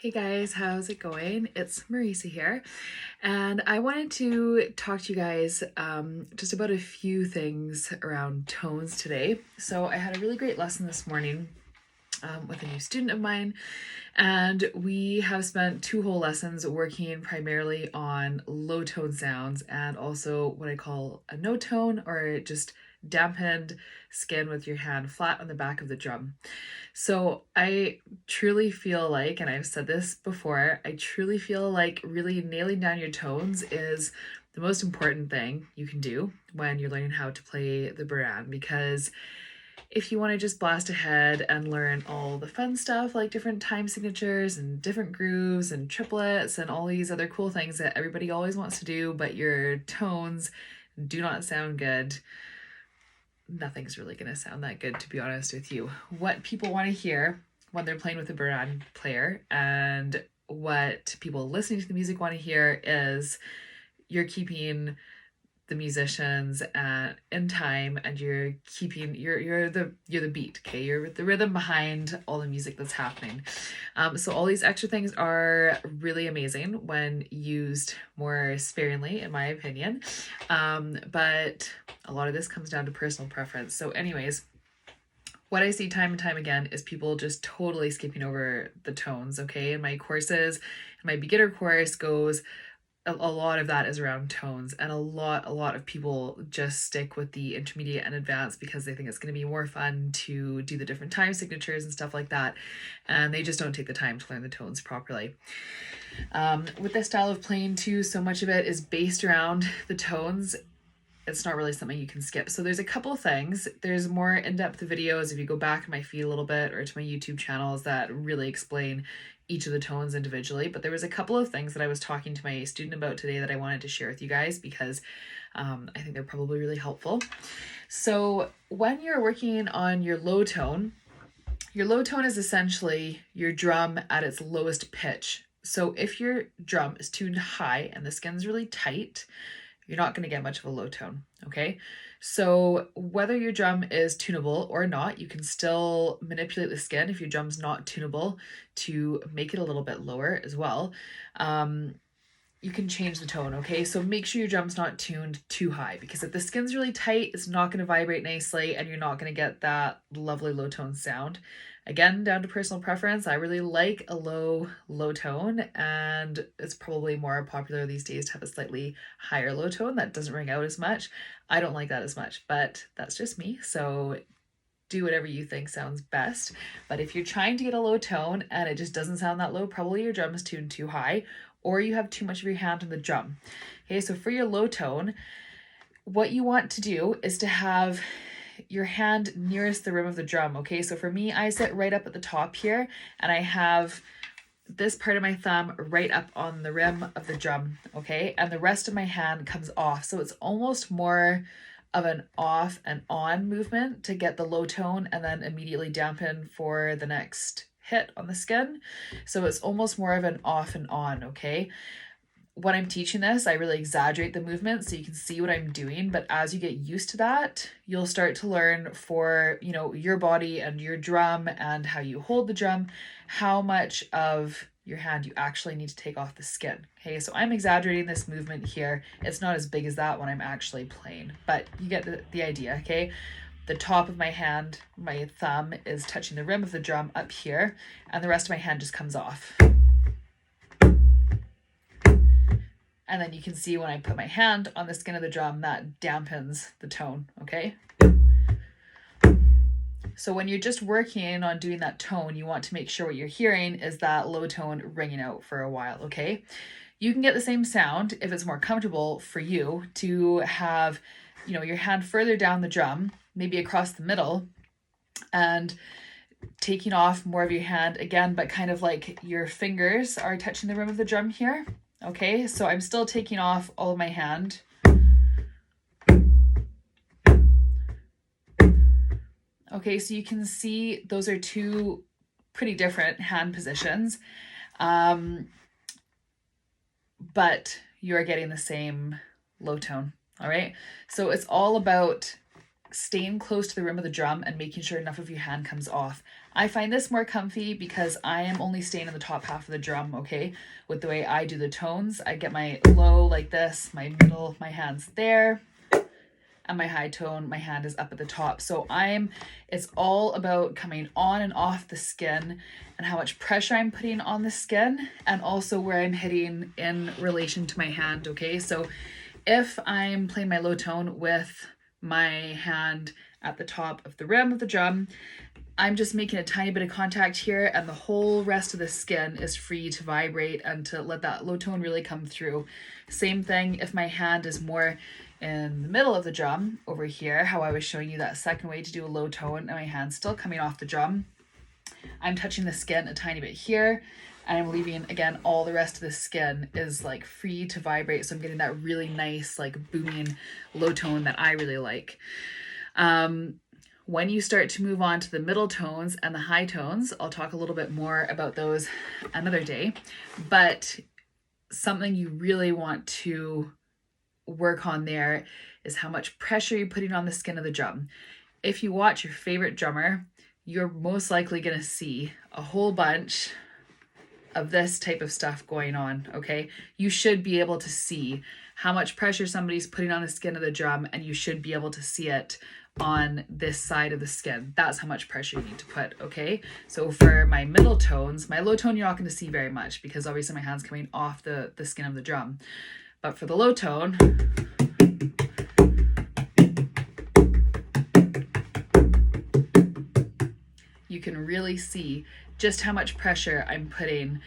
Hey guys, how's it going? It's Marisa here, and I wanted to talk to you guys just about a few things around tones today. So I had a really great lesson this morning with a new student of mine, and we have spent two whole lessons working primarily on low tone sounds and also what I call a no tone, or just dampened skin with your hand flat on the back of the drum. So I truly feel like, and I've said this before, I truly feel like really nailing down your tones is the most important thing you can do when you're learning how to play the Bodhrán, because if you want to just blast ahead and learn all the fun stuff like different time signatures and different grooves and triplets and all these other cool things that everybody always wants to do, but your tones do not sound good, nothing's really going to sound that good, to be honest with you. What people want to hear when they're playing with a Bodhrán player and what people listening to the music want to hear is you're keeping the musicians in time, and you're keeping you're the beat, okay? You're the rhythm behind all the music that's happening. So all these extra things are really amazing when used more sparingly, in my opinion. But a lot of this comes down to personal preference. So anyways, what I see time and time again is people just totally skipping over the tones, okay? In my courses, my beginner course goes, a lot of that is around tones, and a lot of people just stick with the intermediate and advanced because they think it's going to be more fun to do the different time signatures and stuff like that, and they just don't take the time to learn the tones properly. With this style of playing too, so much of it is based around the tones. It's not really something you can skip. So there's a couple of things. There's more in-depth videos if you go back in my feed a little bit, or to my YouTube channels, that really explain each of the tones individually. But there was a couple of things that I was talking to my student about today that I wanted to share with you guys because I think they're probably really helpful. So when you're working on your low tone is essentially your drum at its lowest pitch. So if your drum is tuned high and the skin's really tight, you're not going to get much of a low tone, okay? So whether your drum is tunable or not, you can still manipulate the skin if your drum's not tunable to make it a little bit lower as well. You can change the tone, okay? So make sure your drum's not tuned too high, because if the skin's really tight, it's not going to vibrate nicely and you're not going to get that lovely low tone sound. Again, down to personal preference. I really like a low tone, and it's probably more popular these days to have a slightly higher low tone that doesn't ring out as much. I don't like that as much, but that's just me. So do whatever you think sounds best. But if you're trying to get a low tone and it just doesn't sound that low, probably your drum is tuned too high, or you have too much of your hand on the drum. Okay, so for your low tone, what you want to do is to have your hand nearest the rim of the drum, okay? So for me, I sit right up at the top here, and I have this part of my thumb right up on the rim of the drum, okay? And the rest of my hand comes off. So it's almost more of an off and on movement to get the low tone and then immediately dampen for the next hit on the skin. So it's almost more of an off and on, okay? When I'm teaching this, I really exaggerate the movement so you can see what I'm doing. But as you get used to that, you'll start to learn for, your body and your drum and how you hold the drum, how much of your hand you actually need to take off the skin. Okay, so I'm exaggerating this movement here. It's not as big as that when I'm actually playing, but you get the idea, okay? The top of my hand, my thumb, is touching the rim of the drum up here, and the rest of my hand just comes off. And then you can see when I put my hand on the skin of the drum, that dampens the tone, okay? So when you're just working on doing that tone, you want to make sure what you're hearing is that low tone ringing out for a while, okay? You can get the same sound if it's more comfortable for you to have, your hand further down the drum, maybe across the middle, and taking off more of your hand again, but kind of like your fingers are touching the rim of the drum here. Okay, so I'm still taking off all of my hand. Okay, so you can see those are two pretty different hand positions, but you're getting the same low tone, all right? So it's all about staying close to the rim of the drum and making sure enough of your hand comes off. I find this more comfy because I am only staying in the top half of the drum, okay? With the way I do the tones, I get my low like this, my middle, my hand's there, and my high tone, my hand is up at the top. So it's all about coming on and off the skin and how much pressure I'm putting on the skin, and also where I'm hitting in relation to my hand, okay? So if I'm playing my low tone with my hand at the top of the rim of the drum, I'm just making a tiny bit of contact here, and the whole rest of the skin is free to vibrate and to let that low tone really come through. Same thing if my hand is more in the middle of the drum over here, how I was showing you that second way to do a low tone, and my hand's still coming off the drum. I'm touching the skin a tiny bit here, and I'm leaving, again, all the rest of the skin is like free to vibrate. So I'm getting that really nice, like booming low tone that I really like. When you start to move on to the middle tones and the high tones, I'll talk a little bit more about those another day, but something you really want to work on there is how much pressure you're putting on the skin of the drum. If you watch your favorite drummer, you're most likely going to see a whole bunch of this type of stuff going on, okay? You should be able to see how much pressure somebody's putting on the skin of the drum, and you should be able to see it on this side of the skin. That's how much pressure you need to put, okay? So for my middle tones, my low tone, you're not going to see very much because obviously my hand's coming off the skin of the drum. But for the low tone, you can really see just how much pressure I'm putting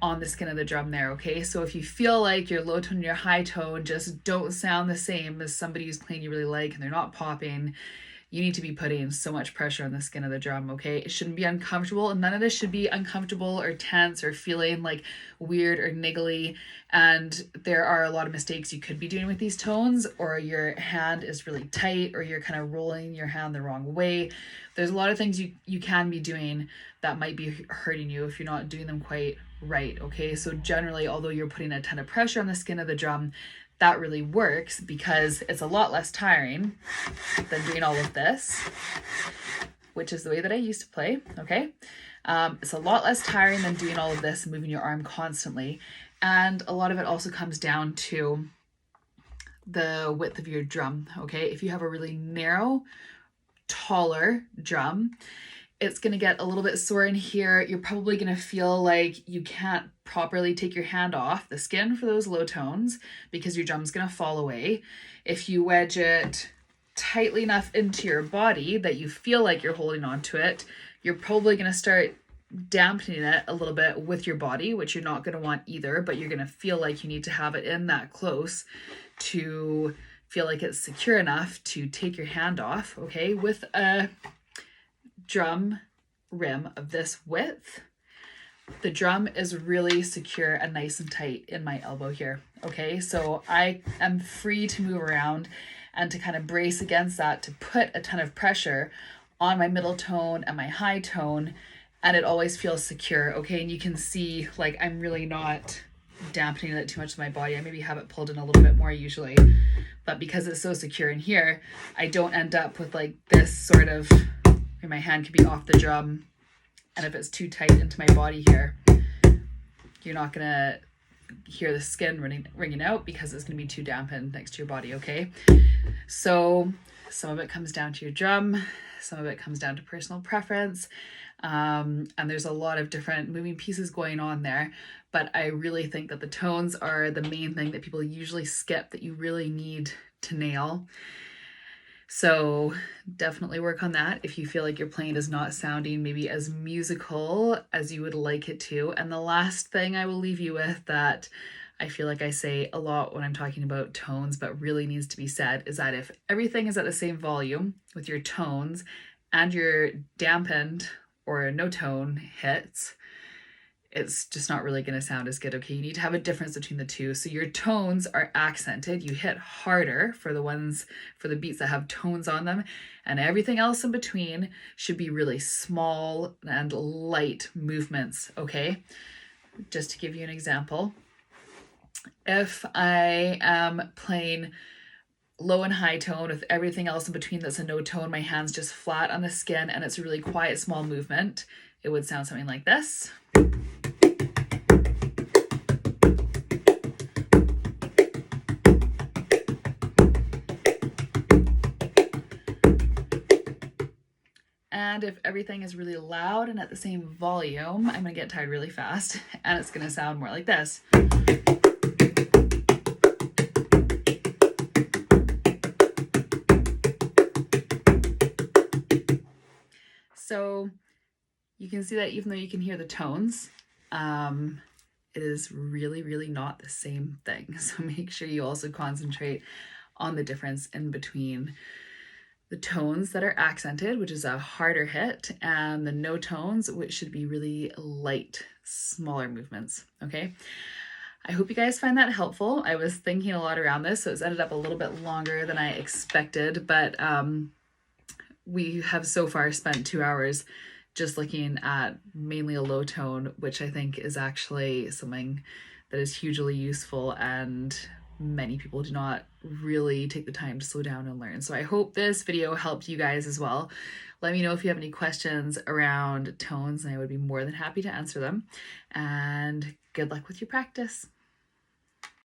on the skin of the drum there, okay? So if you feel like your low tone and your high tone just don't sound the same as somebody who's playing you really like and they're not popping, you need to be putting so much pressure on the skin of the drum, okay? It shouldn't be uncomfortable, and none of this should be uncomfortable or tense or feeling like weird or niggly. And there are a lot of mistakes you could be doing with these tones, or your hand is really tight, or you're kind of rolling your hand the wrong way. There's a lot of things you can be doing that might be hurting you if you're not doing them quite right, okay? So generally, although you're putting a ton of pressure on the skin of the drum, that really works because it's a lot less tiring than doing all of this, which is the way that I used to play, okay? It's a lot less tiring than doing all of this and moving your arm constantly. And a lot of it also comes down to the width of your drum, okay? If you have a really narrow, taller drum, it's going to get a little bit sore in here. You're probably going to feel like you can't properly take your hand off the skin for those low tones because your drum's going to fall away. If you wedge it tightly enough into your body that you feel like you're holding on to it, you're probably going to start dampening it a little bit with your body, which you're not going to want either, but you're going to feel like you need to have it in that close to feel like it's secure enough to take your hand off, okay? With a drum rim of this width, the drum is really secure and nice and tight in my elbow here, okay? So I am free to move around and to kind of brace against that, to put a ton of pressure on my middle tone and my high tone, and it always feels secure, okay? And you can see, like, I'm really not dampening it too much to my body. I maybe have it pulled in a little bit more usually, but because it's so secure in here, I don't end up with like this sort of, my hand could be off the drum, and if it's too tight into my body here, you're not gonna hear the skin ringing out because it's gonna be too dampened next to your body, okay? So some of it comes down to your drum, some of it comes down to personal preference, and there's a lot of different moving pieces going on there, but I really think that the tones are the main thing that people usually skip that you really need to nail. So definitely work on that if you feel like your playing is not sounding maybe as musical as you would like it to. And the last thing I will leave you with that I feel like I say a lot when I'm talking about tones, but really needs to be said, is that if everything is at the same volume with your tones and your dampened or no tone hits, it's just not really going to sound as good, okay? You need to have a difference between the two. So your tones are accented. You hit harder for the beats that have tones on them, and everything else in between should be really small and light movements, okay? Just to give you an example, if I am playing low and high tone with everything else in between that's a no tone. My hand's just flat on the skin and it's a really quiet, small movement. It would sound something like this. And if everything is really loud and at the same volume, I'm gonna get tired really fast and it's gonna sound more like this. So you can see that even though you can hear the tones, it is really, really not the same thing. So make sure you also concentrate on the difference in between the tones that are accented, which is a harder hit, and the no tones, which should be really light, smaller movements, okay? I hope you guys find that helpful. I was thinking a lot around this, so it's ended up a little bit longer than I expected, but we have so far spent 2 hours just looking at mainly a low tone, which I think is actually something that is hugely useful and many people do not really take the time to slow down and learn. So I hope this video helped you guys as well. Let me know if you have any questions around tones and I would be more than happy to answer them. And good luck with your practice.